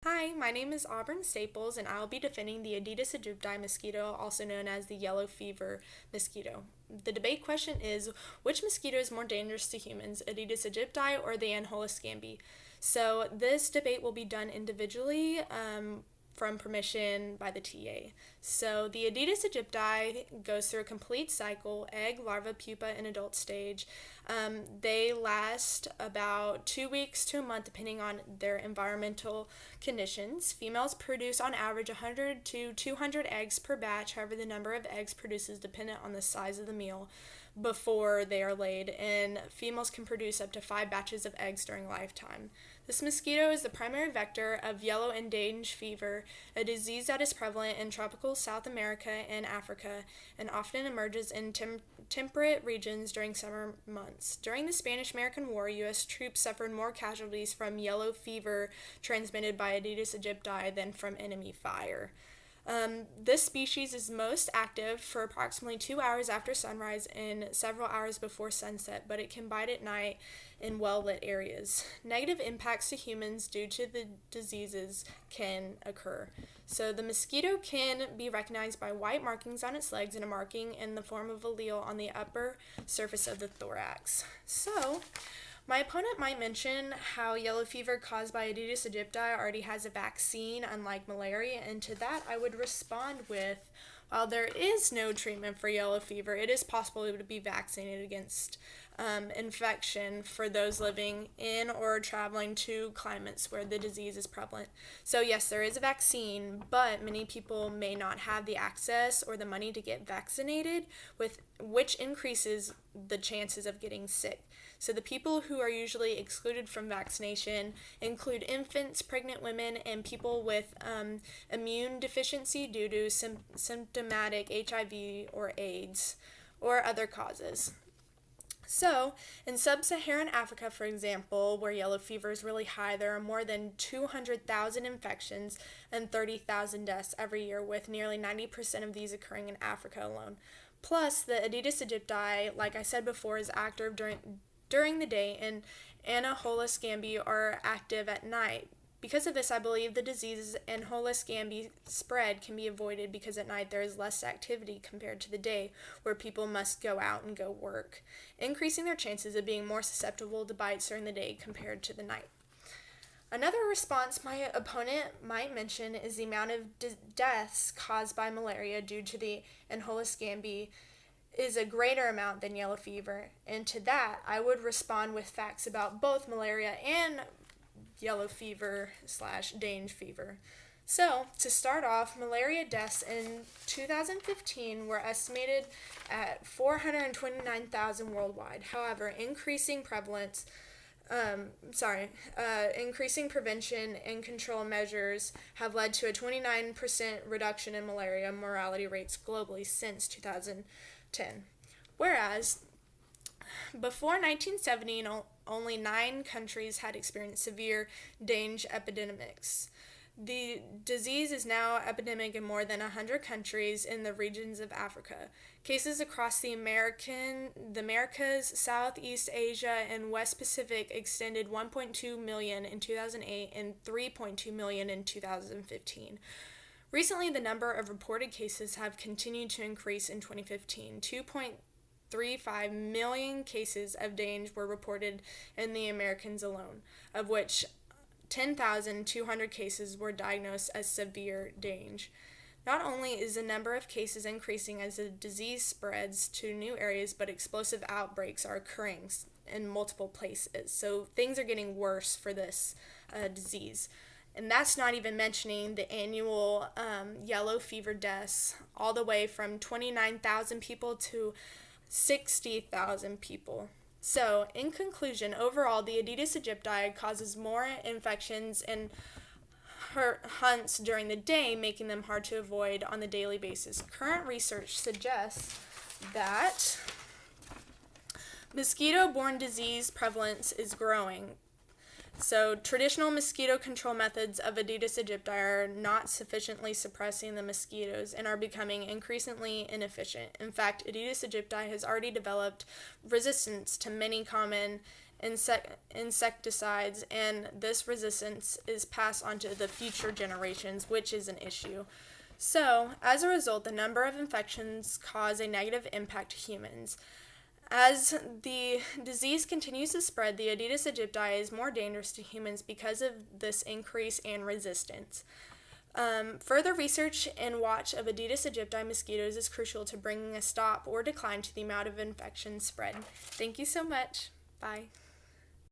Hi, my name is Auburn Staples, and I'll be defending the Aedes aegypti mosquito, also known as the yellow fever mosquito. The debate question is, which mosquito is more dangerous to humans, Aedes aegypti or the Anopholes gambiae? So this debate will be done individually from permission by the TA. So the Aedes aegypti goes through a complete cycle: egg, larva, pupa, and adult stage. They last about 2 weeks to a month depending on their environmental conditions. Females produce on average 100 to 200 eggs per batch. However, the number of eggs produced is dependent on the size of the meal before they are laid, and females can produce up to 5 batches of eggs during lifetime. This mosquito is the primary vector of yellow and dengue fever, a disease that is prevalent in tropical South America and Africa, and often emerges in temperate regions during summer months. During the Spanish-American War, U.S. troops suffered more casualties from yellow fever transmitted by Aedes aegypti than from enemy fire. This species is most active for approximately 2 hours after sunrise and several hours before sunset, but it can bite at night in well-lit areas. Negative impacts to humans due to the diseases can occur. So the mosquito can be recognized by white markings on its legs and a marking in the form of a allele on the upper surface of the thorax. So my opponent might mention how yellow fever caused by Aedes aegypti already has a vaccine, unlike malaria, and to that I would respond with, while there is no treatment for yellow fever, it is possible to be vaccinated against infection for those living in or traveling to climates where the disease is prevalent. So yes, there is a vaccine, but many people may not have the access or the money to get vaccinated, which increases the chances of getting sick. So the people who are usually excluded from vaccination include infants, pregnant women, and people with immune deficiency due to symptomatic HIV or AIDS or other causes. So, in sub-Saharan Africa, for example, where yellow fever is really high, there are more than 200,000 infections and 30,000 deaths every year, with nearly 90% of these occurring in Africa alone. Plus, the Aedes aegypti, like I said before, is active during the day, and Anopholes gambiae are active at night. Because of this, I believe the diseases Anopholes gambiae spread can be avoided because at night there is less activity compared to the day, where people must go out and go work, increasing their chances of being more susceptible to bites during the day compared to the night. Another response my opponent might mention is the amount of deaths caused by malaria due to the Anopholes gambiae is a greater amount than yellow fever, and to that I would respond with facts about both malaria and yellow fever / dengue fever. So, to start off, malaria deaths in 2015 were estimated at 429,000 worldwide. However, increasing prevention and control measures have led to a 29% reduction in malaria mortality rates globally since 2010. Whereas, before 1970, only 9 countries had experienced severe dengue epidemics. The disease is now epidemic in more than 100 countries in the regions of Africa. Cases across the Americas, Southeast Asia, and West Pacific extended 1.2 million in 2008 and 3.2 million in 2015. Recently, the number of reported cases have continued to increase in 2015. 2.35 million cases of dengue were reported in the Americas alone, of which 10,200 cases were diagnosed as severe dengue. Not only is the number of cases increasing as the disease spreads to new areas, but explosive outbreaks are occurring in multiple places. So things are getting worse for this disease. And that's not even mentioning the annual yellow fever deaths, all the way from 29,000 people to 60,000 people. So, in conclusion, overall, the Aedes aegypti causes more infections and hunts during the day, making them hard to avoid on the daily basis. Current research suggests that mosquito-borne disease prevalence is growing. So, traditional mosquito control methods of Aedes aegypti are not sufficiently suppressing the mosquitoes and are becoming increasingly inefficient. In fact, Aedes aegypti has already developed resistance to many common insecticides, and this resistance is passed on to the future generations, which is an issue. So, as a result, the number of infections cause a negative impact to humans. As the disease continues to spread, the Aedes aegypti is more dangerous to humans because of this increase in resistance. Further research and watch of Aedes aegypti mosquitoes is crucial to bringing a stop or decline to the amount of infection spread. Thank you so much. Bye.